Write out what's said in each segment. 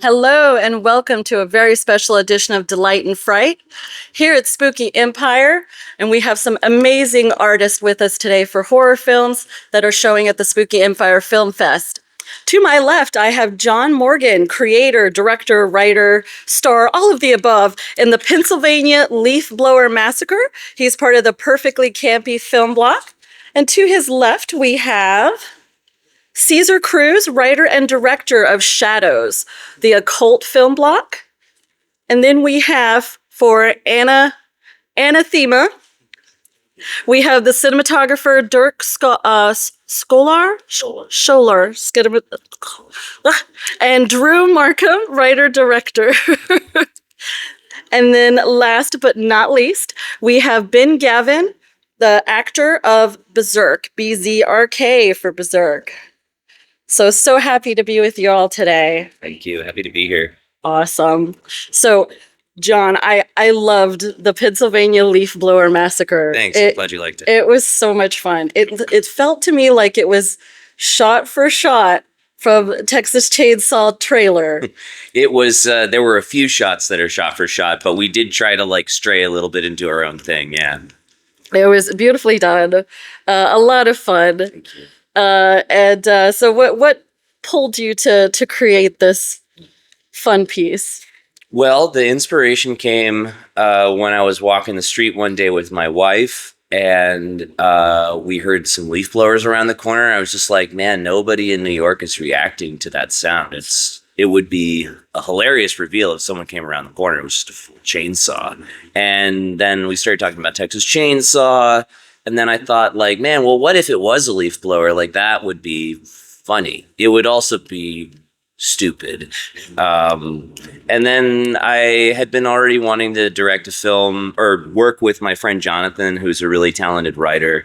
Hello and welcome to a very special edition of Delight and Fright here at Spooky Empire. And we have some amazing artists with us today for horror films that are showing at the Spooky Empire Film Fest. To my left, I have John Morgan, creator, director, writer, star, all of the above in the Pennsylvania Leaf Blower Massacre. He's part of the Perfectly Campy film block. And to his left, we have Cesar Cruz, writer and director of Shadows, the occult film block. And then we have for Anathema, we have the cinematographer Dirk Scholar, and Drew Marcum, writer-director. And then last but not least, we have Gavin, the actor of Berserk, BZRK for Berserk. So happy to be with you all today. Thank you. Happy to be here. Awesome. So, John, I loved the Pennsylvania Leaf Blower Massacre. Thanks. I'm glad you liked it. It was so much fun. It felt to me like it was shot for shot from Texas Chainsaw trailer. It was, there were a few shots that are shot for shot, but we did try to stray a little bit into our own thing. Yeah. It was beautifully done. A lot of fun. Thank you. So what pulled you to create this fun piece? Well, the inspiration came when I was walking the street one day with my wife, and we heard some leaf blowers around the corner. I was just like, man, nobody in New York is reacting to that sound. It would be a hilarious reveal if someone came around the corner. It was just a full chainsaw. And then we started talking about Texas Chainsaw. And then I thought, man, well, what if it was a leaf blower? That would be funny. It would also be stupid. And then I had been already wanting to direct a film or work with my friend Jonathan, who's a really talented writer.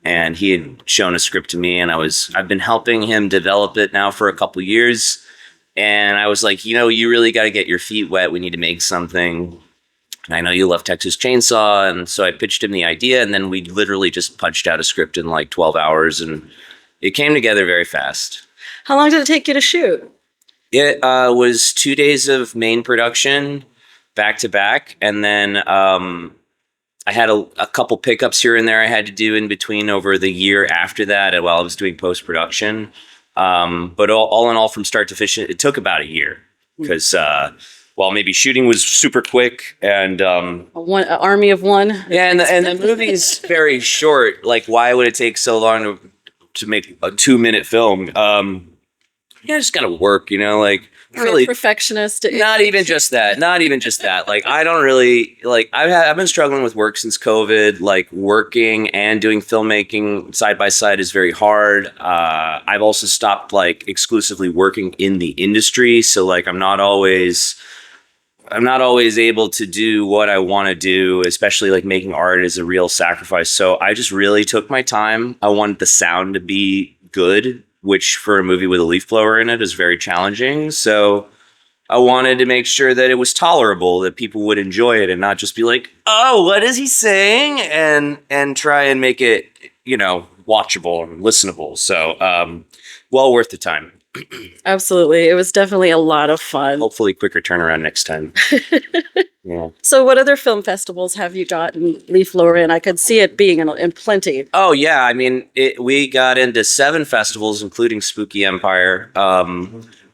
And he had shown a script to me, and I've been helping him develop it now for a couple years. And I was like, you really got to get your feet wet. We need to make something. And I know you love Texas Chainsaw, and so I pitched him the idea, and then we literally just punched out a script in 12 hours, and it came together very fast. How long did it take you to shoot? It was 2 days of main production, back to back, and then I had a couple pickups here and there I had to do in between over the year after that, and while I was doing post-production. But all in all, from start to finish, it took about a year, because while maybe shooting was super quick, and An army of one. Yeah, and the movie is very short. Why would it take so long to make a 2-minute film? Yeah, just gotta work, really Perfectionist. Not even just that. I don't really I've been struggling with work since COVID. Working and doing filmmaking side by side is very hard. I've also stopped exclusively working in the industry, so I'm not always able to do what I want to do, especially making art is a real sacrifice. So I just really took my time. I wanted the sound to be good, which for a movie with a leaf blower in it is very challenging. So I wanted to make sure that it was tolerable, that people would enjoy it and not just be like, oh, what is he saying? And try and make it, watchable and listenable. So well worth the time. Absolutely. It was definitely a lot of fun. Hopefully quicker turnaround next time. Yeah. So what other film festivals have you gotten leaf blower in? I could see it being in plenty. Oh, yeah. We got into 7 festivals, including Spooky Empire.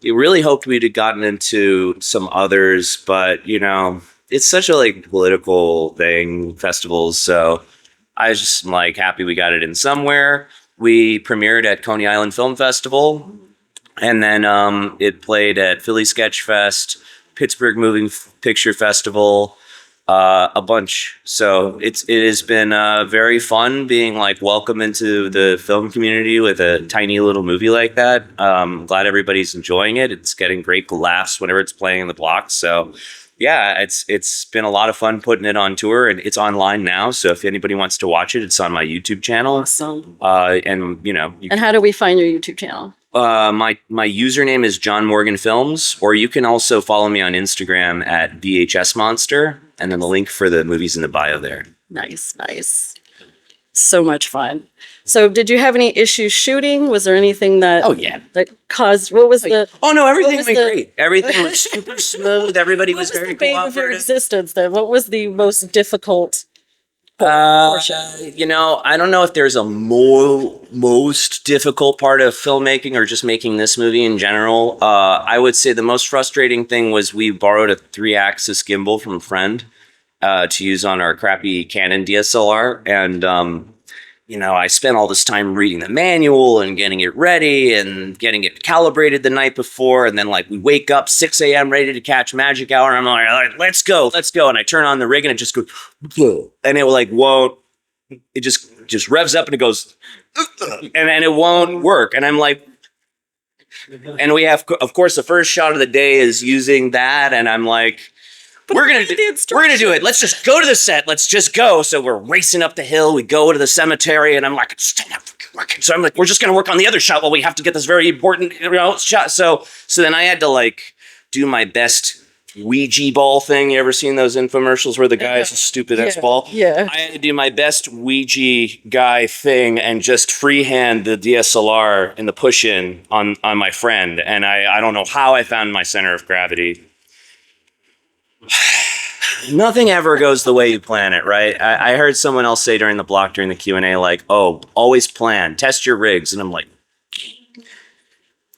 We really hoped we'd have gotten into some others, but, it's such a political thing, festivals. So I was just happy we got it in somewhere. We premiered at Coney Island Film Festival. And then it played at Philly Sketch Fest, Pittsburgh Moving Picture Festival, a bunch. So it has been very fun being welcome into the film community with a tiny little movie like that. Glad everybody's enjoying it. It's getting great laughs whenever it's playing in the blocks. So yeah, it's been a lot of fun putting it on tour, and it's online now. So if anybody wants to watch it, it's on my YouTube channel. Awesome. And how do we find your YouTube channel? My username is John Morgan Films, or you can also follow me on Instagram at VHS Monster, and then the link for the movie's in the bio there. Nice. So much fun. So did you have any issues shooting? Was there anything that Oh yeah. that caused what was the Oh no, everything was went the- great. Everything was super smooth. Everybody what was was very the bane of your cooperative. existence then? What was the most difficult Uh, portion? I don't know if there's a most difficult part of filmmaking or just making this movie in general. I would say the most frustrating thing was we borrowed a 3-axis gimbal from a friend to use on our crappy Canon DSLR, and I spent all this time reading the manual and getting it ready and getting it calibrated the night before. And then like we wake up 6 a.m. ready to catch magic hour. And I'm like, all right, let's go. And I turn on the rig and it just goes, and it like won't, it just revs up and it goes, and it won't work. And I'm like, and we have, of course, the first shot of the day is using that. And I'm like, we're gonna do it. Let's just go to the set. Let's just go. So we're racing up the hill. We go to the cemetery, and I'm like, it's not freaking working. So I'm like, we're just gonna work on the other shot while we have to get this very important shot. So then I had to like do my best Ouija ball thing. You ever seen those infomercials where the guy is a stupid X ball? Yeah. I had to do my best Ouija guy thing and just freehand the DSLR in the push-in on my friend. And I don't know how I found my center of gravity. Nothing ever goes the way you plan it, right? I heard someone else say during the Q&A, like, oh, always plan, test your rigs. And I'm like,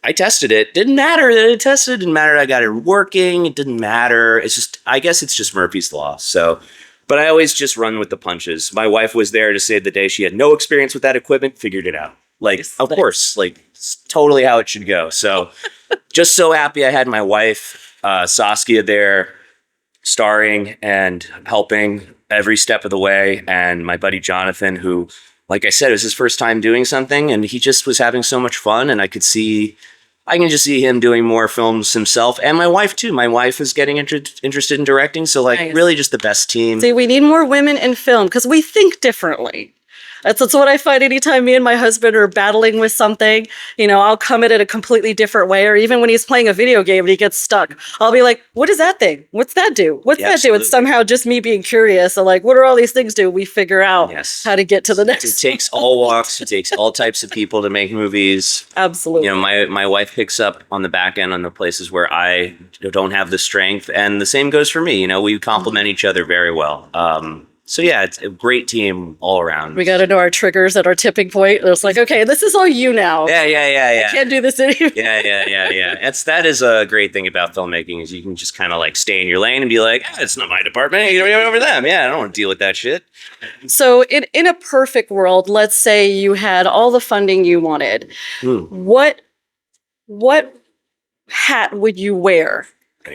I tested it. Didn't matter that it tested. Didn't matter I got it working. It didn't matter. It's just, I guess it's just Murphy's Law. So, but I always just run with the punches. My wife was there to save the day. She had no experience with that equipment, figured it out. Like, of course, like, it's totally how it should go. So, just so happy I had my wife, Saskia, there, starring and helping every step of the way, and my buddy Jonathan, who, like I said, it was his first time doing something, and he just was having so much fun, and I can just see him doing more films himself, and my wife too. My wife is getting interested in directing, so like Nice. Really just the best team. See, we need more women in film because we think differently. That's what I find anytime me and my husband are battling with something. I'll come at it a completely different way. Or even when he's playing a video game and he gets stuck, I'll be like, what is that thing? What's that do? What's that do? It's somehow just me being curious. So like, what do all these things do? We figure out how to get to the next. It takes all walks. It takes all types of people to make movies. Absolutely. My wife picks up on the back end on the places where I don't have the strength. And the same goes for me. We complement each other very well. So yeah, it's a great team all around. We got to know our triggers at our tipping point. It's like, okay, this is all you now. Yeah. I can't do this anymore. Yeah. That is a great thing about filmmaking is you can just kind of like stay in your lane and be like, it's not my department. You know, over them. Yeah, I don't want to deal with that shit. So in a perfect world, let's say you had all the funding you wanted. What hat would you wear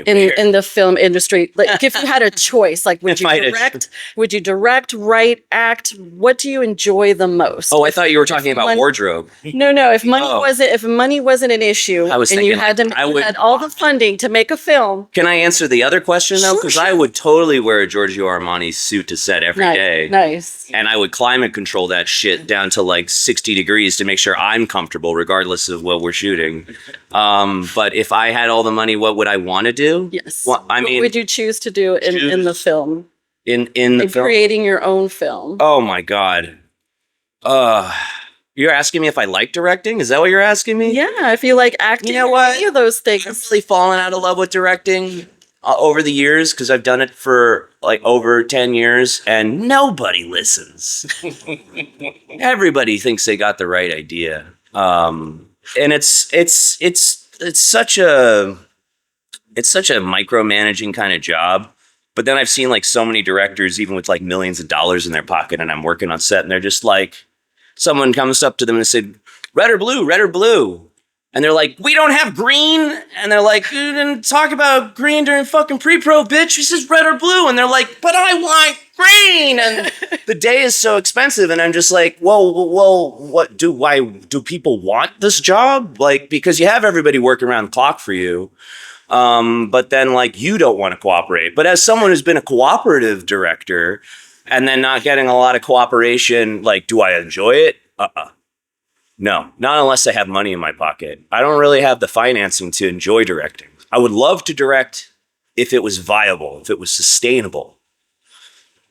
in the film industry? Like if you had a choice, like would you direct, write, act? What do you enjoy the most? Oh, I thought you were talking about wardrobe. No. If money wasn't an issue, and you had all the funding to make a film. Can I answer the other question though? Because I would totally wear a Giorgio Armani suit to set every day. Nice. And I would climate control that shit down to like 60 degrees to make sure I'm comfortable regardless of what we're shooting. But if I had all the money, what would I want to do? Yes. Well, what would you choose to do in the film? In the film? Creating your own film. Oh my God. You're asking me if I like directing? Is that what you're asking me? Yeah, if you like acting. You know what? Any of those things. I've really fallen out of love with directing over the years because I've done it for like over 10 years and nobody listens. Everybody thinks they got the right idea. And it's such a micromanaging kind of job. But then I've seen like so many directors, even with like millions of dollars in their pocket, and I'm working on set and they're just like, someone comes up to them and said, red or blue? And they're like, we don't have green. And they're like, you didn't talk about green during fucking pre-pro, bitch. He says red or blue. And they're like, but I want green. And the day is so expensive. And I'm just like, well, why do people want this job? Like, because you have everybody working around the clock for you. But then like, you don't want to cooperate. But as someone who's been a cooperative director and then not getting a lot of cooperation, like, do I enjoy it? No, not unless I have money in my pocket. I don't really have the financing to enjoy directing. I would love to direct if it was viable, if it was sustainable.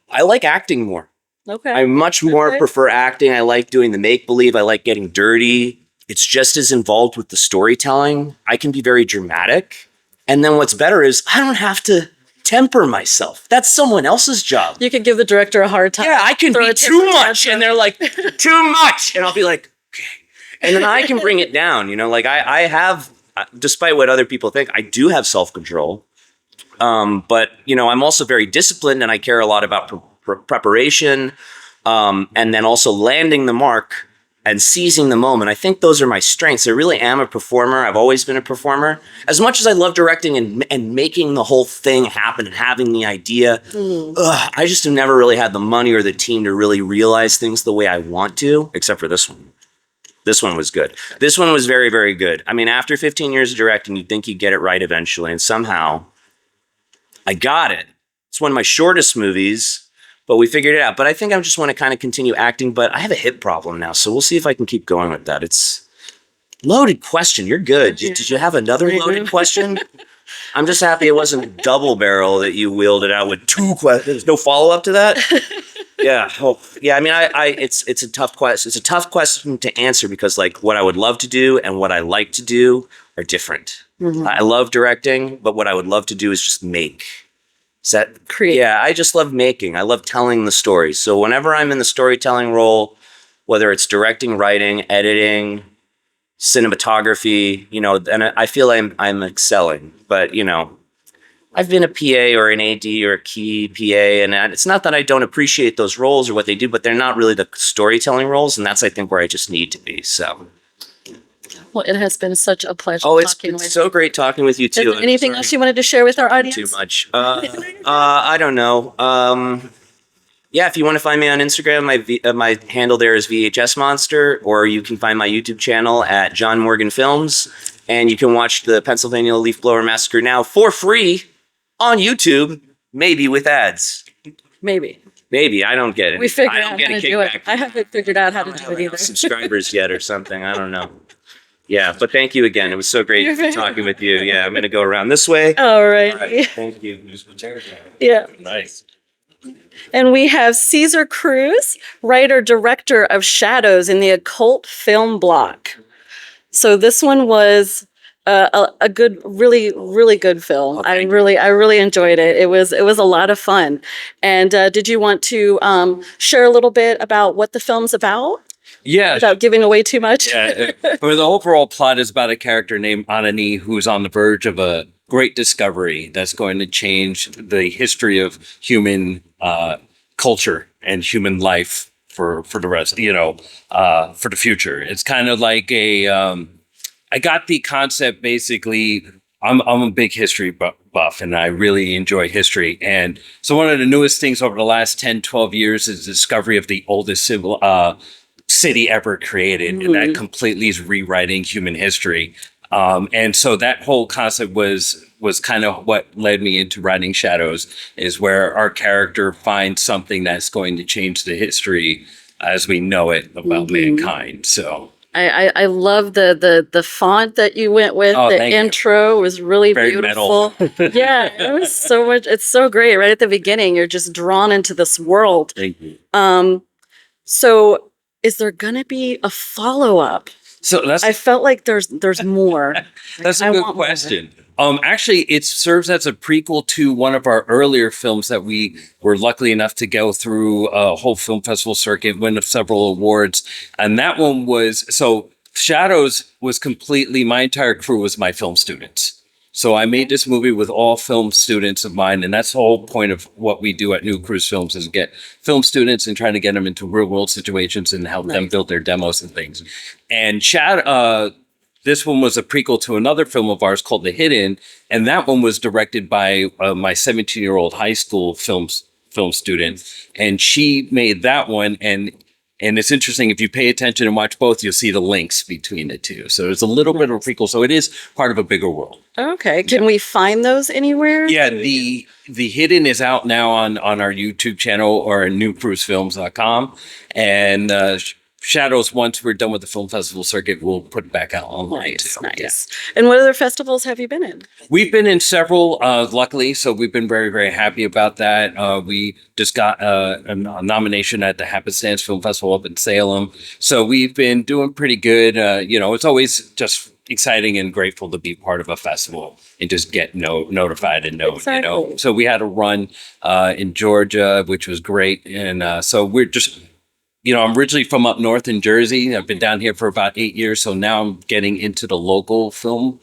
I like acting more. Okay. I much more Okay. prefer acting. I like doing the make believe. I like getting dirty. It's just as involved with the storytelling. I can be very dramatic. And then what's better is I don't have to temper myself. That's someone else's job. You could give the director a hard time. Yeah, I can Throw be a too temper much. tantrum. And they're like, too much. And I'll be like, okay. And then I can bring it down. You know, like I have, despite what other people think, I do have self-control. But, you know, I'm also very disciplined and I care a lot about preparation. And then also landing the mark and seizing the moment. I think those are my strengths. I really am a performer. I've always been a performer. As much as I love directing and making the whole thing happen and having the idea, I just have never really had the money or the team to really realize things the way I want to, except for this one. This one was good. This one was very, very good. I mean, after 15 years of directing, you'd think you'd get it right eventually. And somehow I got it. It's one of my shortest movies. But we figured it out. But I think I just want to kind of continue acting. But I have a hip problem now, so we'll see if I can keep going with that. It's loaded question. You're good. Did you have another loaded question? I'm just happy it wasn't double barrel that you wheeled it out with two questions. There's no follow up to that. Yeah. Oh, yeah. I mean, it's a tough question. It's a tough question to answer because like what I would love to do and what I like to do are different. Mm-hmm. I love directing, but what I would love to do is just make. Create. Yeah, I just love making. I love telling the story. So whenever I'm in the storytelling role, whether it's directing, writing, editing, cinematography, you know, and I feel I'm excelling. But you know, I've been a PA or an AD or a key PA, and it's not that I don't appreciate those roles or what they do, but they're not really the storytelling roles, and that's I think where I just need to be. So. Well, it has been such a pleasure talking with you. So great talking with you too. Is there anything else you wanted to share with our audience? Too much. I don't know. Yeah, if you want to find me on Instagram, my handle there is VHS Monster, or you can find my YouTube channel at John Morgan Films, and you can watch the Pennsylvania Leaf Blower Massacre now for free on YouTube, maybe with ads. Maybe. I don't get it. We figured out how to do it. I haven't figured out how to do it either. Subscribers yet or something. I don't know. Yeah, but thank you again. It was so great talking with you. Yeah, I'm going to go around this way. All right. Thank you. Yeah. Nice. And we have Cesar Cruz, writer, director of Shadows in the Occult Film Block. So this one was a good, really, really good film. Okay. I really enjoyed it. It was a lot of fun. And did you want to share a little bit about what the film's about? Yeah. Without giving away too much. Yeah. Well, the overall plot is about a character named Anathema who's on the verge of a great discovery that's going to change the history of human culture and human life for the rest, for the future. It's kind of like I got the concept basically. I'm a big history buff and I really enjoy history. And so one of the newest things over the last 10, 12 years is the discovery of the oldest city ever created, and that completely is rewriting human history. And so that whole concept was kind of what led me into writing Shadows, is where our character finds something that's going to change the history as we know it about mankind. So I love the font that you went with. The intro was really very beautiful. Metal. Yeah, it was so much. It's so great. Right at the beginning, you're just drawn into this world. Thank you. So is there gonna be a follow-up? So I felt like there's more. That's a good question. Actually, it serves as a prequel to one of our earlier films that we were lucky enough to go through a whole film festival circuit, win several awards. And that one Shadows was completely, my entire crew was my film students. So I made this movie with all film students of mine, and that's the whole point of what we do at New Cruz Films is get film students and trying to get them into real world situations and help them build their demos and things. And this one was a prequel to another film of ours called The Hidden, and that one was directed by my 17-year-old high school film student, and she made that one. And it's interesting, if you pay attention and watch both, you'll see the links between the two. So there's a little bit of a prequel. So it is part of a bigger world. Okay. Can we find those anywhere? Yeah, the Hidden is out now on our YouTube channel or newcruzefilms.com. And Shadows, once we're done with the film festival circuit, we'll put it back out online Nice, too. nice. And what other festivals have you been in? We've been in several, luckily, so we've been very, very happy about that. We just got a nomination at the Happenstance Film Festival up in Salem, so we've been doing pretty good. It's always just exciting and grateful to be part of a festival and just get notified and know. Exactly. So we had a run in Georgia, which was great, and so we're just. I'm originally from up north in Jersey. I've been down here for about 8 years, so now I'm getting into the local film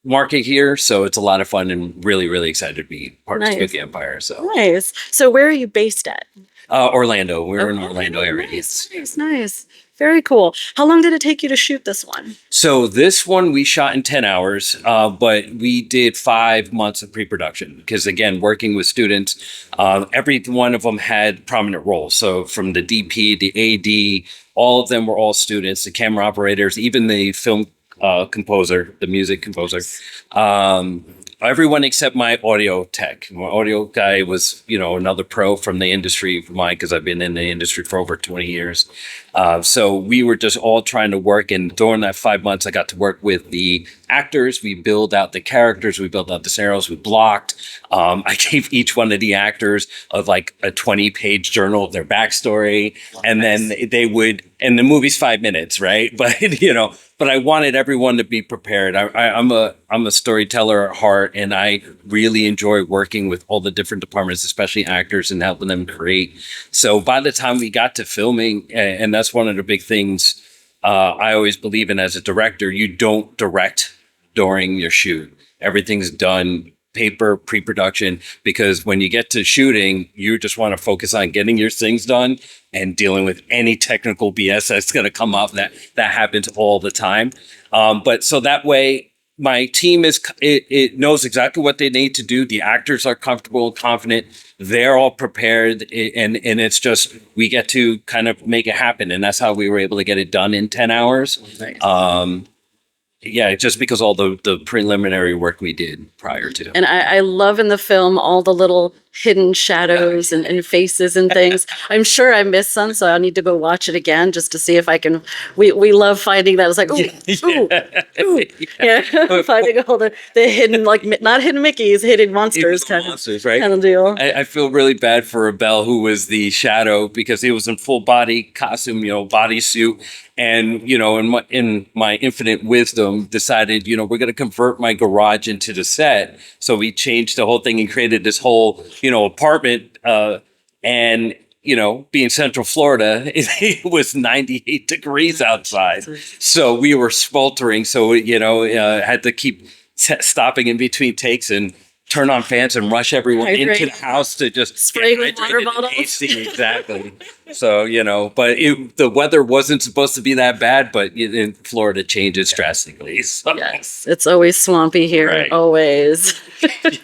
market here. So it's a lot of fun and really, really excited to be part Nice. of Spooky Empire. So Nice. So where are you based at? Orlando, we're in Orlando area. Nice, nice. Very cool. How long did it take you to shoot this one? So this one we shot in 10 hours, but we did 5 months of pre-production because, again, working with students, every one of them had prominent roles. So from the DP, the AD, all of them were all students, the camera operators, even the film composer, the music composer. Everyone except my audio tech. My audio guy was, another pro from the industry of mine because I've been in the industry for over 20 years. So we were just all trying to work. And during that 5 months, I got to work with the actors. We build out the characters. We built out the scenarios. We blocked. I gave each one of the actors of like a 20-page journal of their backstory. And then they would, and the movie's 5 minutes, right? But I wanted everyone to be prepared. I'm a storyteller at heart, and I really enjoy working with all the different departments, especially actors, and helping them create. So by the time we got to filming, and that's one of the big things I always believe in as a director, you don't direct during your shoot. Everything's done paper pre-production, because when you get to shooting, you just want to focus on getting your things done and dealing with any technical BS that's going to come up. That happens all the time. But so that way, my team it knows exactly what they need to do. The actors are comfortable and confident. They're all prepared, and it's just we get to kind of make it happen, and that's how we were able to get it done in 10 hours. Nice. Yeah, just because all the preliminary work we did prior to. And I love in the film all the little hidden shadows and faces and things. I'm sure I missed some, so I'll need to go watch it again just to see if I can. We love finding that. It's like, finding all the hidden, like not hidden Mickeys, hidden monsters kind of deal. I feel really bad for Abel, who was the shadow, because he was in full body costume, bodysuit. And, in my infinite wisdom, decided, we're going to convert my garage into the set. So we changed the whole thing and created this whole, apartment. And, being Central Florida, it was 98 degrees outside. So we were sweltering. So, had to keep stopping in between takes and turn on fans and rush everyone into the house to just spray with water bottles. Exactly. So, but the weather wasn't supposed to be that bad, but in Florida changes drastically. So. Yes, it's always swampy here, right. Always.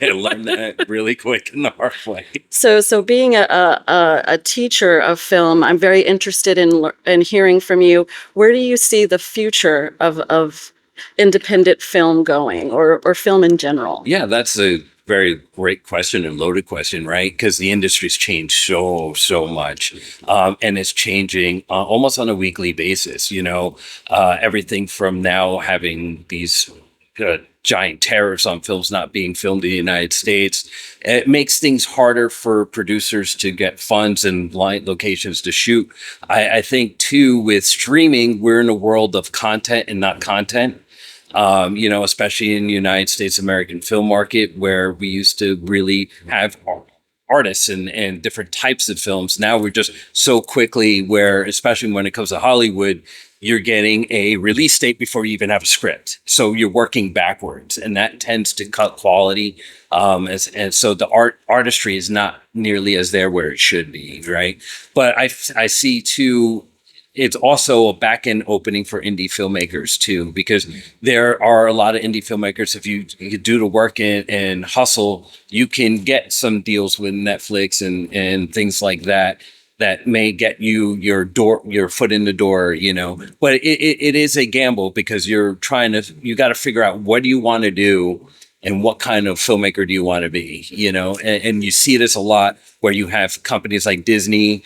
Learn that really quick in the hard way. So being a teacher of film, I'm very interested in hearing from you. Where do you see the future of independent film going, or film in general? Yeah, that's a very great question and loaded question, right? Because the industry's changed so much, and it's changing almost on a weekly basis. Everything from now having these giant tariffs on films not being filmed in the United States. It makes things harder for producers to get funds and locations to shoot. I think too, with streaming, we're in a world of content and not content. Especially in the United States American film market, where we used to really have artists and different types of films. Now we're just so quickly where, especially when it comes to Hollywood, you're getting a release date before you even have a script. So you're working backwards, and that tends to cut quality. And so the artistry is not nearly as there where it should be, right? But I see too, it's also a back-end opening for indie filmmakers too, because there are a lot of indie filmmakers. If you do the work and hustle, you can get some deals with Netflix and things like that may get you your foot in the door, but it is a gamble, because you got to figure out what do you want to do and what kind of filmmaker do you want to be, and you see this a lot where you have companies like Disney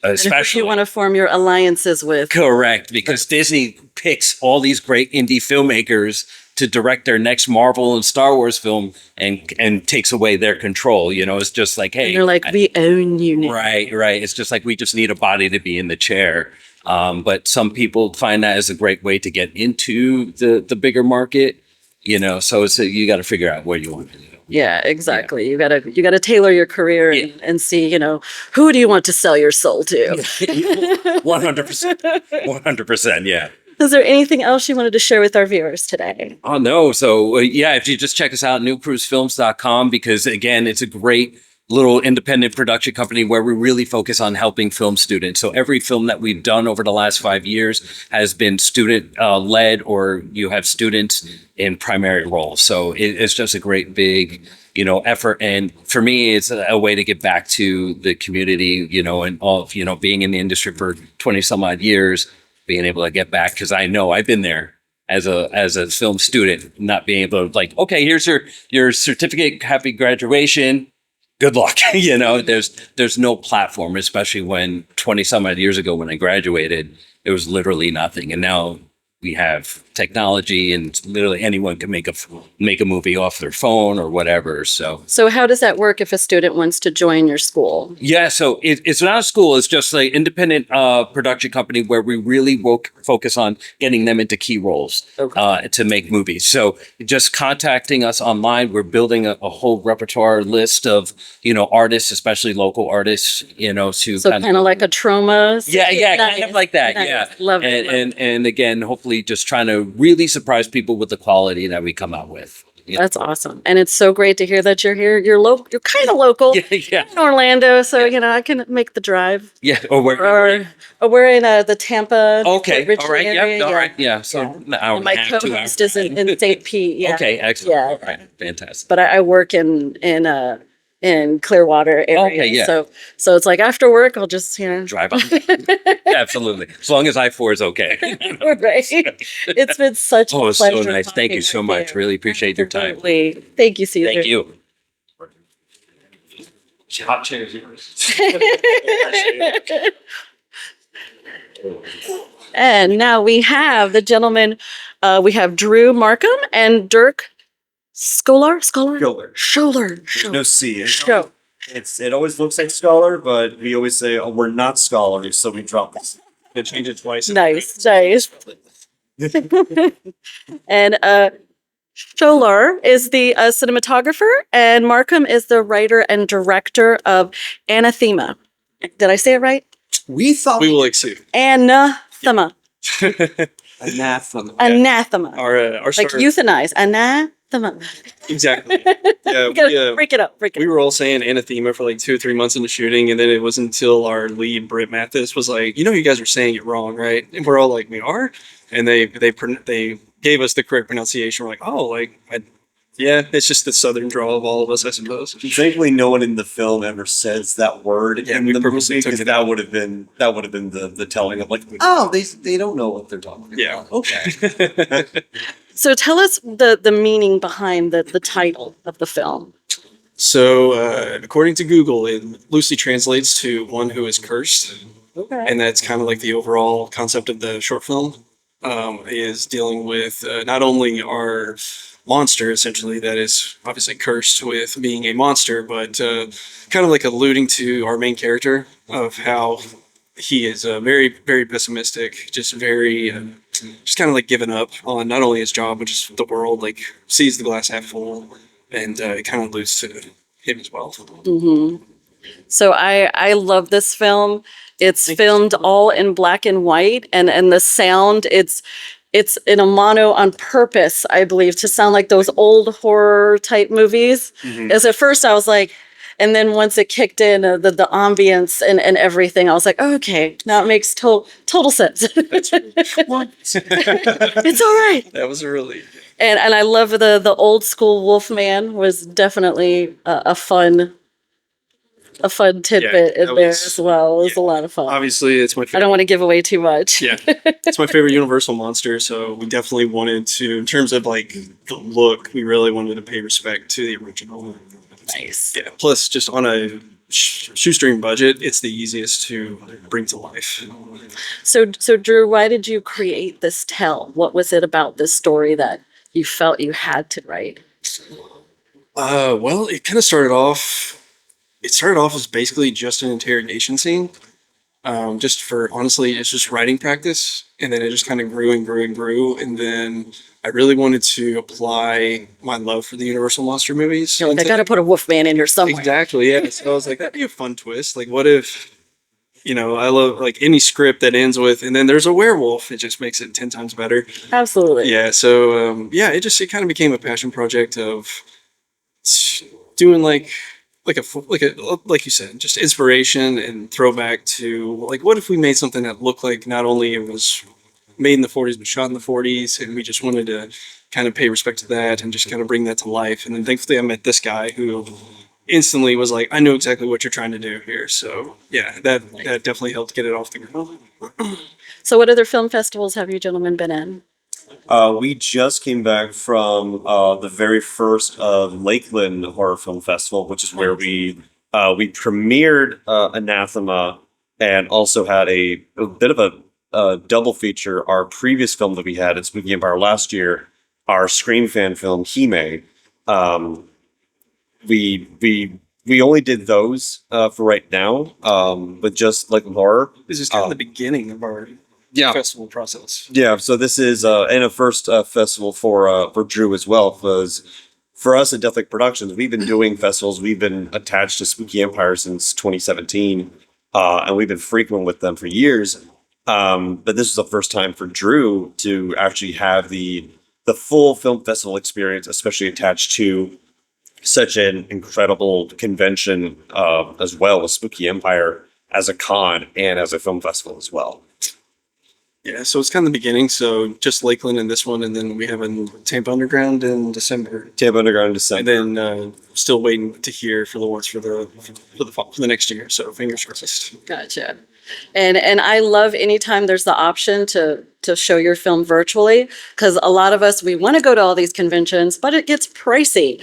And who you want to form your alliances with. Correct, because Disney picks all these great indie filmmakers to direct their next Marvel and Star Wars film and takes away their control. You know, it's just like, hey, and they're like, we own you now. Right. It's just like we just need a body to be in the chair. But some people find that as a great way to get into the bigger market. You know, so you got to figure out where you want to do. Yeah, exactly. You gotta tailor your career and see, you know, who do you want to sell your soul to? 100%. 100%. Yeah. Is there anything else you wanted to share with our viewers today? Oh, no. So, if you just check us out, newcruzefilms.com, because again, it's a great little independent production company where we really focus on helping film students. So every film that we've done over the last 5 years has been student led, or you have students in primary roles. So it's just a great big, effort. And for me, it's a way to get back to the community, and all, being in the industry for 20 some odd years, being able to get back. Cause I know I've been there as a film student, not being able to like, okay, here's your certificate, happy graduation. Good luck. There's no platform, especially when 20 some odd years ago when I graduated, it was literally nothing. And now we have technology and literally anyone can make a movie off their phone or whatever. So how does that work if a student wants to join your school? Yeah, so it's not a school. It's just an independent production company where we really focus on getting them into key roles to make movies. So just contacting us online, we're building a whole repertoire list of, artists, especially local artists, to kind of like a trauma. Yeah, nice. Kind of like that. Nice. Yeah. Love it. And again, hopefully just trying to really surprise people with the quality that we come out with. That's awesome. And it's so great to hear that you're here. You're local. You're kind of local. Yeah. In Orlando. So, I can make the drive. Yeah. Or we're in the Tampa. Okay. Richmond All right. area. Yep. All right. Yeah. So an hour and my a half, 2 hours. co-host is in St. Pete. Yeah. Okay. Excellent. Yeah. All right. Fantastic. But I work in Clearwater area. Okay. Yeah. So it's like after work, I'll just, drive on. Absolutely. As long as I-4 is okay. Right. It's been such a pleasure. So nice. Thank you so much. Really appreciate your time. Absolutely. Thank you, Cesar. Thank you. Hot chairs. And now we have the gentleman, we have Drew Marcum and Dirk Scholar. There's no C. Show. It always looks like scholar, but we always say, oh, we're not scholars, so we drop this. They change it twice. Nice. And Scholar is the cinematographer, and Marcum is the writer and director of Anathema. Did I say it right? We thought We will exceed. Anathema. Anathema. Anathema. Our Like starter- euthanize. Anathema. Exactly. Yeah, You gotta break it up. we were all saying Anathema for like 2 or 3 months into shooting, and then it wasn't until our lead Britt Mathis was like, you guys are saying it wrong, right? And we're all like, we are, and they gave us the correct pronunciation. We're like, oh, yeah, it's just the southern drawl of all of us, I suppose. Thankfully, no one in the film ever says that word Yeah, in we the purposely movie, took because it that out. would have been the telling of like, oh, they don't know what they're talking about. Yeah. Okay. So tell us the meaning behind the title of the film. So, according to Google, it loosely translates to one who is cursed. Okay. And that's kind of like the overall concept of the short film, is dealing with not only our monster, essentially, that is obviously cursed with being a monster, but kind of like alluding to our main character of how he is very, very pessimistic, just very, just kind of like giving up on not only his job, but just the world, like sees the glass half full, and it kind of alludes to him as well. Mm-hmm. So I love this film. It's filmed all in black and white, and the sound, it's in a mono on purpose, I believe, to sound like those old horror type movies. Mhm. As at first I was like, and then once it kicked in, the ambience and everything, I was like, oh, okay, now it makes total sense. It's all right. That was a relief. And I love the old school Wolfman was definitely a fun tidbit Yeah, in that there was- as well. It was a lot of fun. Obviously, it's my I favorite. don't want to give away too much. Yeah, it's my favorite Universal monster. So we definitely wanted to, in terms of like the look, we really wanted to pay respect to the original. Nice. Yeah. Plus, just on a shoestring budget, it's the easiest to bring to life. So Drew, why did you create this tell? What was it about this story that you felt you had to write? Well, it kind of started off. It started off as basically just an interrogation scene. Just for honestly, it's just writing practice, and then it just kind of grew and grew and grew, and then I really wanted to apply my love for the Universal monster movies. You're like, I gotta put a Wolfman in here somewhere. Exactly, yeah. So I was like, that'd be a fun twist. Like, what if, I love like any script that ends with, and then there's a werewolf. It just makes it 10 times better. Absolutely. Yeah. So it kind of became a passion project of doing like you said, just inspiration and throwback to like, what if we made something that looked like not only it was made in the 40s but shot in the 40s, and we just wanted to kind of pay respect to that and just kind of bring that to life. And then thankfully I met this guy who instantly was like, I know exactly what you're trying to do here. So yeah, that definitely helped get it off the ground. So what other film festivals have you gentlemen been in? We just came back from the very first Lakeland Horror Film Festival, which is where we premiered Anathema and also had a bit of a double feature. Our previous film that we had at Spooky Empire last year, our Scream fan film Hime. We only did those for right now, but just like horror. This is kind of the beginning of our festival process. Yeah, so this is and a first festival for Drew as well, because for us at Deathlick Productions, we've been doing festivals. We've been attached to Spooky Empire since 2017, and we've been frequent with them for years. But this is the first time for Drew to actually have the full film festival experience, especially attached to such an incredible convention as well with Spooky Empire as a con and as a film festival as well. Yeah, so it's kind of the beginning. So just Lakeland and this one, and then we have a Tampa Underground in December. Tampa Underground in December. And then still waiting to hear for the ones for the next year. So fingers crossed. Gotcha. And I love anytime there's the option to show your film virtually, because a lot of us, we want to go to all these conventions, but it gets pricey.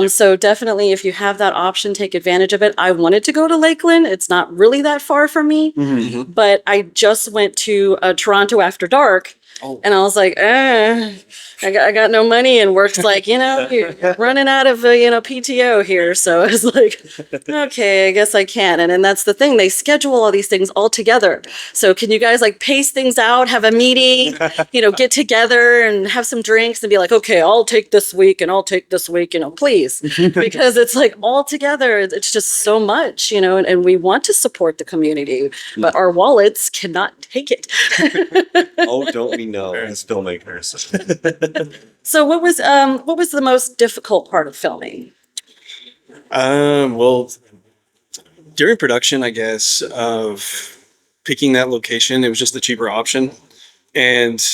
So definitely if you have that option, take advantage of it. I wanted to go to Lakeland. It's not really that far from me, but I just went to Toronto After Dark. And I was like, I got no money, and work's like, you're running out of, PTO here. So I was like, okay, I guess I can. And that's the thing. They schedule all these things all together. So can you guys like pace things out, have a meeting, get together and have some drinks and be like, okay, I'll take this week and I'll take this week, please, because it's like all together. It's just so much, and we want to support the community, but our wallets cannot take it. Oh, don't we know as filmmakers? So what was the most difficult part of filming? Well, during production, I guess, of picking that location, it was just the cheaper option, and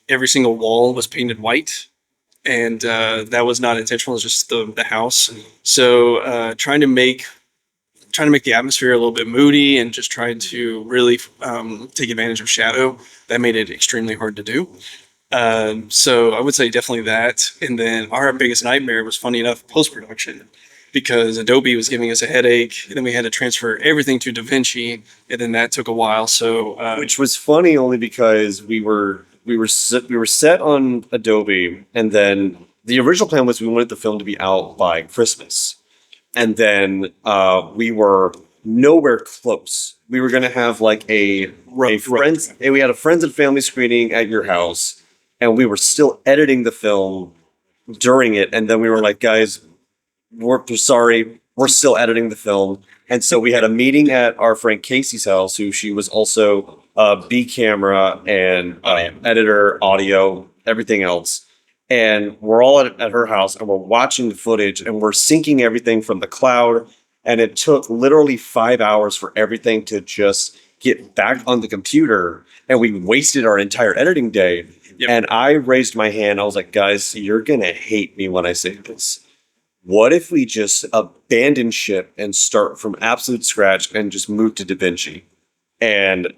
every single wall was painted white, and that was not intentional. It was just the house. So trying to make the atmosphere a little bit moody and just trying to really take advantage of shadow, that made it extremely hard to do. So I would say definitely that. And then our biggest nightmare was, funny enough, post-production, because Adobe was giving us a headache, and then we had to transfer everything to DaVinci, and then that took a while. So which was funny only because we were set on Adobe, and then the original plan was we wanted the film to be out by Christmas. And then we were nowhere close. We were going to have like a friends. We had a friends and family screening at your house, and we were still editing the film during it. And then we were like, guys, we're sorry, we're still editing the film. And so we had a meeting at our friend Casey's house, who she was also B camera and editor, audio, everything else. And we're all at her house, and we're watching the footage, and we're syncing everything from the cloud. And it took literally 5 hours for everything to just get back on the computer. And we wasted our entire editing day. Yep. And I raised my hand. I was like, guys, you're going to hate me when I say this. What if we just abandon ship and start from absolute scratch and just move to DaVinci? And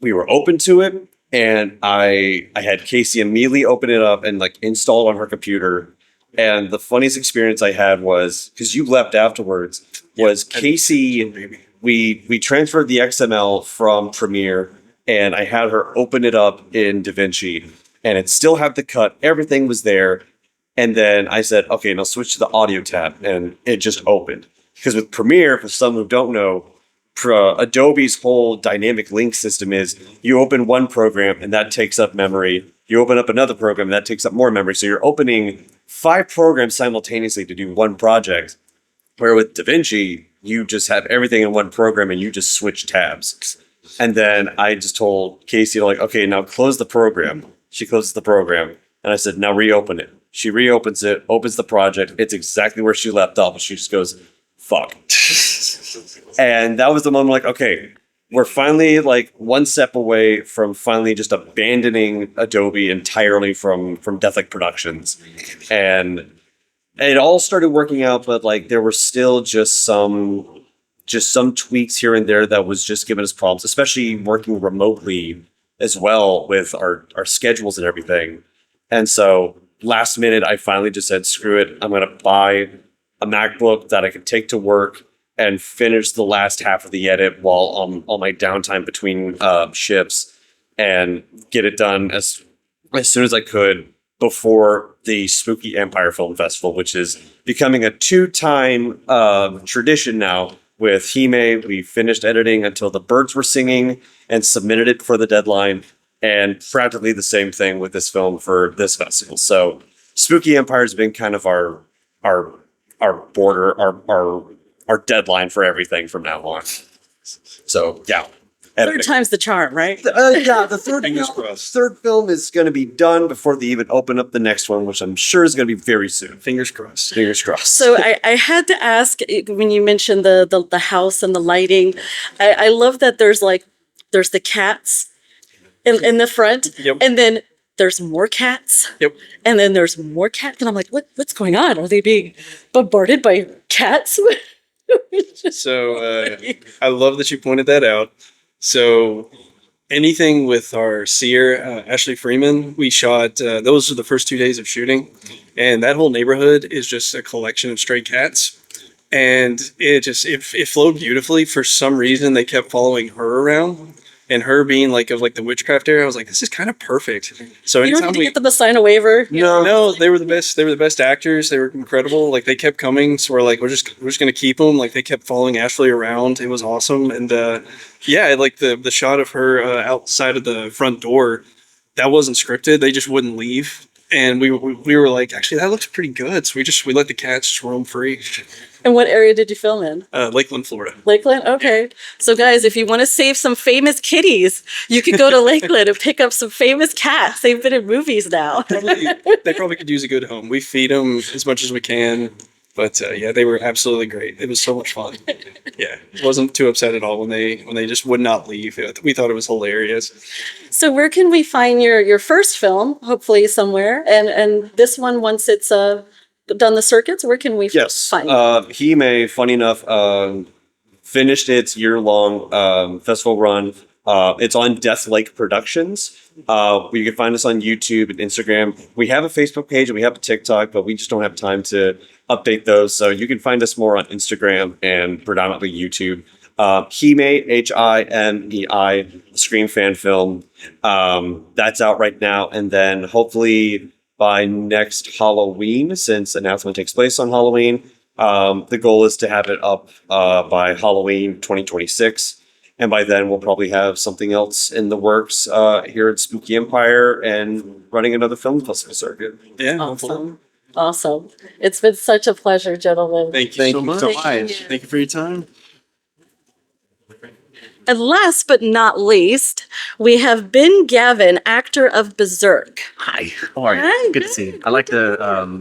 we were open to it. And I had Casey immediately open it up and like install it on her computer. And the funniest experience I had was, because you left afterwards, was Casey. We transferred the XML from Premiere, and I had her open it up in DaVinci, and it still had the cut. Everything was there. And then I said, okay, now switch to the audio tab, and it just opened. Because with Premiere, for some who don't know, Adobe's whole dynamic link system is you open one program and that takes up memory. You open up another program and that takes up more memory. So you're opening 5 programs simultaneously to do one project. Where with DaVinci, you just have everything in one program and you just switch tabs. And then I just told Casey, like, okay, now close the program. She closes the program. And I said, now reopen it. She reopens it, opens the project. It's exactly where she left off. And she just goes, fuck. And that was the moment, like, okay, we're finally like one step away from finally just abandoning Adobe entirely from Deathlick Productions. And it all started working out, but like there were still just some tweaks here and there that was just giving us problems, especially working remotely as well with our schedules and everything. And so last minute, I finally just said, screw it. I'm going to buy a MacBook that I can take to work and finish the last half of the edit while on my downtime between shifts and get it done as soon as I could before the Spooky Empire Film Festival, which is becoming a 2-time tradition now. With Hime, we finished editing until the birds were singing and submitted it for the deadline. And practically the same thing with this film for this festival. So Spooky Empire has been kind of our border, our deadline for everything from now on. So yeah. Third time's the charm, right? Yeah, the Fingers crossed. third film is going to be done before they even open up the next one, which I'm sure is going to be very soon. Fingers crossed. Fingers crossed. So I had to ask, when you mentioned the house and the lighting, I love that there's the cats in the front, Yep. and then there's more cats, Yep. and then there's more cats, and I'm like, what's going on? Are they being bombarded by cats? So I love that you pointed that out. So anything with our seer, Ashley Freeman, we shot, those are the first 2 days of shooting. And that whole neighborhood is just a collection of stray cats. And it flowed beautifully. For some reason, they kept following her around. And her being like of like the witchcraft area, I was like, this is kind of perfect. So You don't anytime need to get them to sign a waiver. no, they were the best. They were the best actors. They were incredible. Like they kept coming, so we're like, we're just gonna keep them. Like they kept following Ashley around. It was awesome, and yeah, like the shot of her outside of the front door, that wasn't scripted. They just wouldn't leave, and we were like, actually, that looks pretty good. So we let the cats just roam free. And what area did you film in? Lakeland, Florida. Lakeland? Okay. So guys, if you want to save some famous kitties, you could go to Lakeland and pick up some famous cats. They've been in movies now. They probably could use a good home. We feed them as much as we can. But yeah, they were absolutely great. It was so much fun. Yeah, wasn't too upset at all when they just would not leave. We thought it was hilarious. So where can we find your first film? Hopefully somewhere. And this one, once it's done the circuits, where can we find it? Hime, funny enough, finished its year-long festival run. It's on Death Lake Productions. You can find us on YouTube and Instagram. We have a Facebook page and we have a TikTok, but we just don't have time to update those. So you can find us more on Instagram and predominantly YouTube. Hime, Himei, Scream fan film. That's out right now. And then hopefully by next Halloween, since Anathema takes place on Halloween, the goal is to have it up by Halloween 2026. And by then, we'll probably have something else in the works here at Spooky Empire and running another film festival circuit. Yeah. Awesome. It's been such a pleasure, gentlemen. Thank you so much. Thank you. Thank you for your time. And last but not least, we have Ben Gavin, actor of Berserk. Hi, how are you? Hi, Good to see you. I like the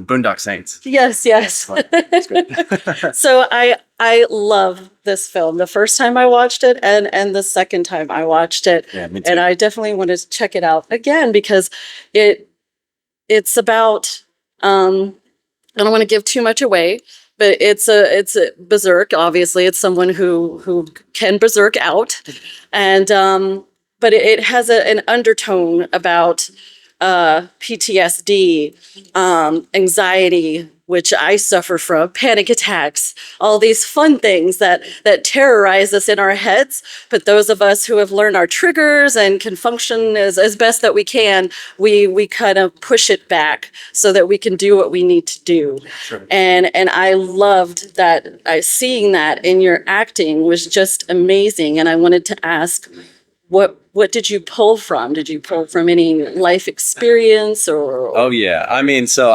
Boondock Saints. Yes. It's good. So I love this film. The first time I watched it and the second time I watched it. Yeah, me too. And I definitely want to check it out again because it's about I don't want to give too much away, but it's a berserk. Obviously, it's someone who can berserk out, and but it has an undertone about PTSD, anxiety, which I suffer from, panic attacks, all these fun things that terrorize us in our heads. But those of us who have learned our triggers and can function as best that we can, we kind of push it back so that we can do what we need to do. Sure. And I loved that. Seeing that in your acting was just amazing. And I wanted to ask, what did you pull from? Did you pull from any life experience or? Oh yeah, I mean, so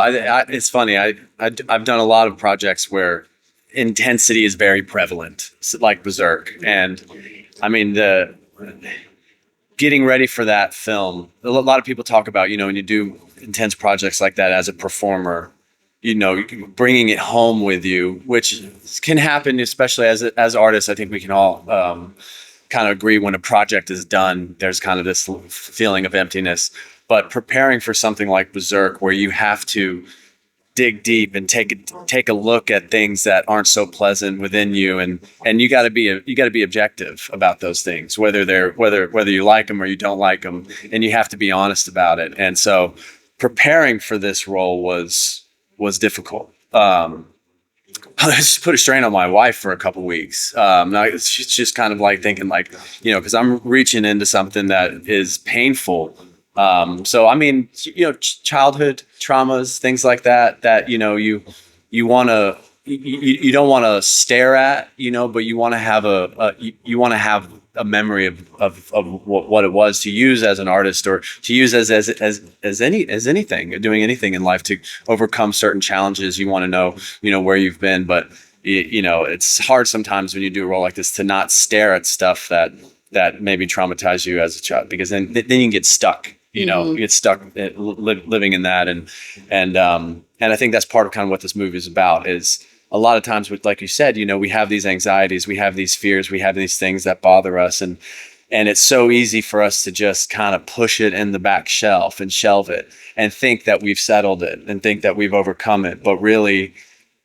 it's funny. I've done a lot of projects where intensity is very prevalent, like Berserk, and I mean the getting ready for that film. A lot of people talk about, when you do intense projects like that as a performer, bringing it home with you, which can happen, especially as artists. I think we can all kind of agree when a project is done, there's kind of this feeling of emptiness. But preparing for something like Berserk, where you have to dig deep and take a look at things that aren't so pleasant within you, and you got to be objective about those things, whether you like them or you don't like them, and you have to be honest about it. And so preparing for this role was difficult. I just put a strain on my wife for a couple weeks. She's just kind of like thinking because I'm reaching into something that is painful. So, I mean, childhood traumas, things like that, you want to, you don't want to stare at, but you want to have a memory of what it was to use as an artist, or to use as anything, doing anything in life to overcome certain challenges. You want to know, where you've been, but it's hard sometimes when you do a role like this to not stare at stuff that maybe traumatized you as a child, because then you get stuck. You get stuck living in that, and I think that's part of kind of what this movie is about. Is a lot of times, like you said, we have these anxieties, we have these fears, we have these things that bother us, and it's so easy for us to just kind of push it in the back shelf and shelve it and think that we've settled it and think that we've overcome it, but really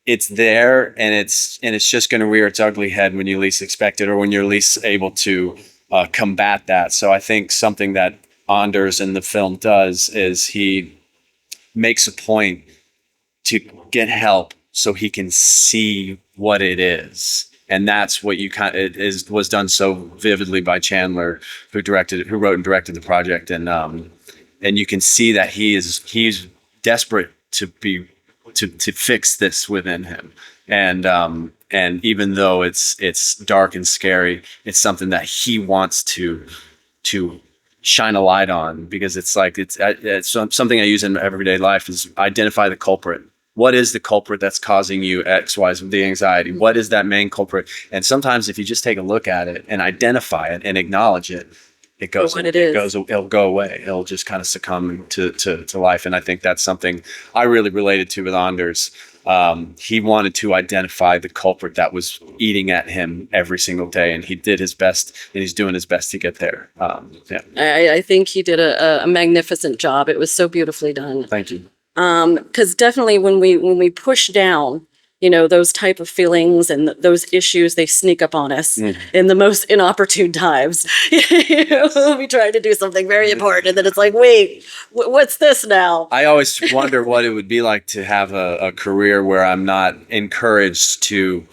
it's there, and it's just going to rear its ugly head when you least expect it, or when you're least able to combat that. So I think something that Anders in the film does is he makes a point to get help so he can see what it is. And that's what was done so vividly by Chandler, who wrote and directed the project. And you can see that he's desperate to fix this within him. And even though it's dark and scary, it's something that he wants to shine a light on, because it's something I use in everyday life is identify the culprit. What is the culprit that's causing you X, Y, the anxiety? What is that main culprit? And sometimes if you just take a look at it and identify it and acknowledge it, it'll go away. It'll just kind of succumb to life. And I think that's something I really related to with Anders. He wanted to identify the culprit that was eating at him every single day, and he did his best, and he's doing his best to get there. I think he did a magnificent job. It was so beautifully done. Thank you. Because definitely when we push down, those type of feelings and those issues, they sneak up on us in the most inopportune times. We try to do something very important, and then it's like, wait, what's this now? I always wonder what it would be like to have a career where I'm not encouraged to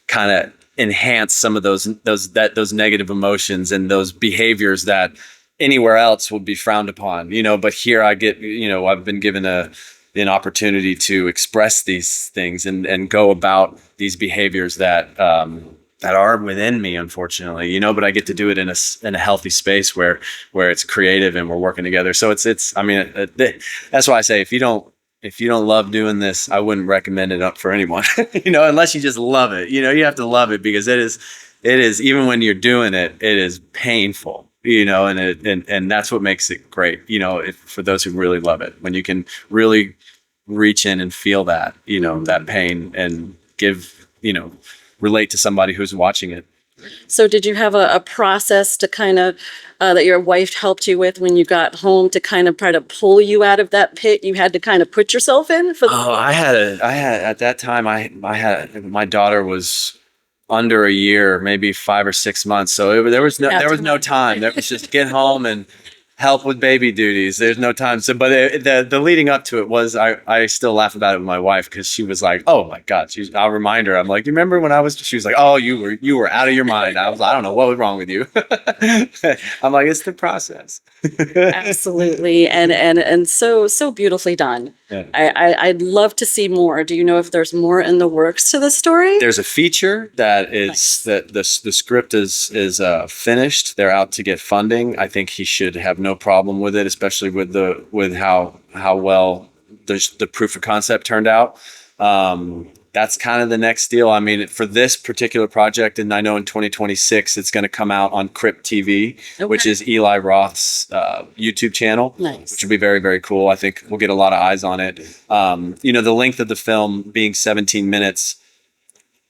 kind of enhance some of those negative emotions and those behaviors that anywhere else would be frowned upon, but here I get, I've been given an opportunity to express these things and go about these behaviors that are within me, unfortunately, but I get to do it in a healthy space where it's creative and we're working together. So that's why I say, if you don't love doing this, I wouldn't recommend it up for anyone, unless you just love it. You have to love it, because it is, even when you're doing it, it is painful. And that's what makes it great, for those who really love it, when you can really reach in and feel that, that pain, and relate to somebody who's watching it. So did you have a process to kind of, that your wife helped you with when you got home, to kind of try to pull you out of that pit you had to kind of put yourself in? I had at that time, my daughter was under a year, maybe 5 or 6 months. So there was no time. There was just get home and help with baby duties. There's no time. So, but the leading up to it was, I still laugh about it with my wife because she was like, "Oh my God!" I'll remind her. I'm like, "You remember when I was?" She was like, "Oh, you were out of your mind." I don't know what was wrong with you. I'm like, it's the process. Absolutely, and so beautifully done. Yeah. I'd love to see more. Do you know if there's more in the works to the story? There's a feature that is Nice. that the script is finished. They're out to get funding. I think he should have no problem with it, especially with how well the proof of concept turned out. That's kind of the next deal. I mean, for this particular project, and I know in 2026 it's going to come out on Crypt TV, which Okay. is Eli Roth's YouTube channel, Nice. which will be very, very cool. I think we'll get a lot of eyes on it. The length of the film being 17 minutes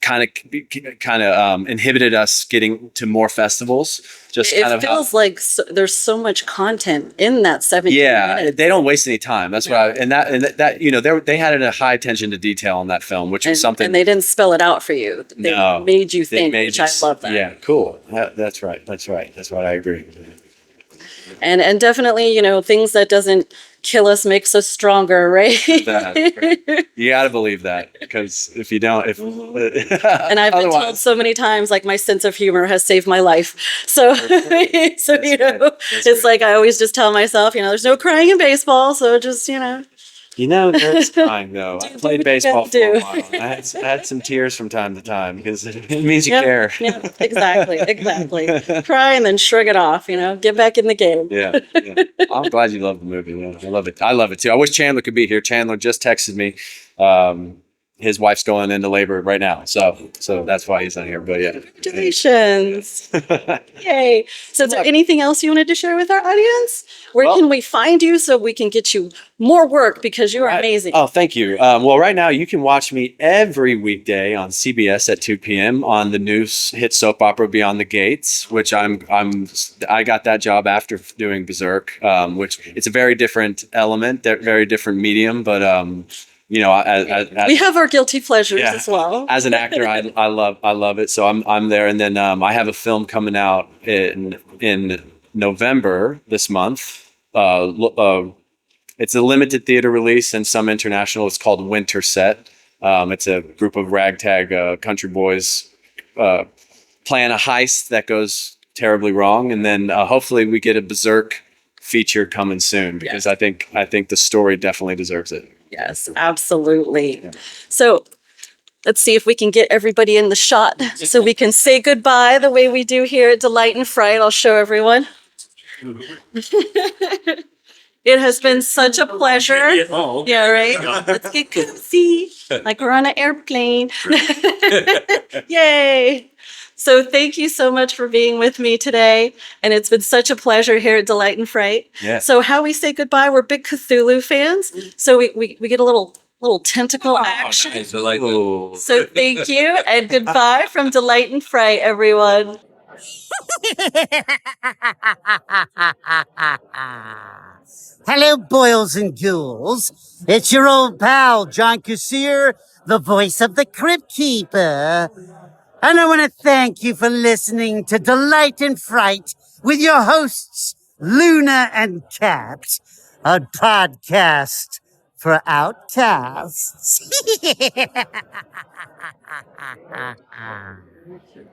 kind of inhibited us getting to more festivals. Just kind It of how, feels like there's so much content in that 17 yeah, minutes. they don't waste any time. That's what they had a high attention to detail on that film, which was something. And they didn't spell it out for you. They No, made you they think, made which you I love that. Yeah, cool. That's right. That's what I agree. And definitely, things that doesn't kill us makes us stronger, right? You got to believe that, because if you don't, And I've been told otherwise, so many times, like, my sense of humor has saved my life. So, it's great. like I always just tell myself, there's no crying in baseball. So just, there's time though. I Do what played you baseball gotta for a do. while. I had some tears from time to time because it means you Yep, care. yep, exactly. Cry and then shrug it off, get back in the game. Yeah. I'm glad you love the movie. Yeah, I love it. I love it too. I wish Chandler could be here. Chandler just texted me. His wife's going into labor right now, so that's why he's not here. But yeah. Congratulations. Yay. So is there anything else you wanted to share with our audience? Where Well- can we find you so we can get you more work, because you are amazing. Oh, thank you. Well, right now you can watch me every weekday on CBS at 2 p.m. on the new hit soap opera Beyond the Gates, which I got that job after doing Berserk, which it's a very different element, very different medium, but We have our guilty pleasures Yeah. as well. as an actor, I love it. So I'm there, and then I have a film coming out in November this month. It's a limited theater release and some international. It's called Winter Set. It's a group of ragtag country boys plan a heist that goes terribly wrong, and then hopefully we get a Berserk feature coming soon, because I think the story definitely deserves it. Yes, absolutely. So let's see if we can get everybody in the shot so we can say goodbye the way we do here at Delight and Fright. I'll show everyone. It has been such a pleasure. Yeah, right? Let's get cozy, like we're on an airplane. Yay. So thank you so much for being with me today. And it's been such a pleasure here at Delight and Fright. Yeah. So how we say goodbye, we're big Cthulhu fans. So we get a little tentacle action. Nice. I like that. Ooh. So thank you and goodbye from Delight and Fright, everyone. Hello, boils and ghouls. It's your old pal, John Cesar, the voice of the Crypt Keeper. And I want to thank you for listening to Delight and Fright with your hosts, Luna and Cat, a podcast for outcasts.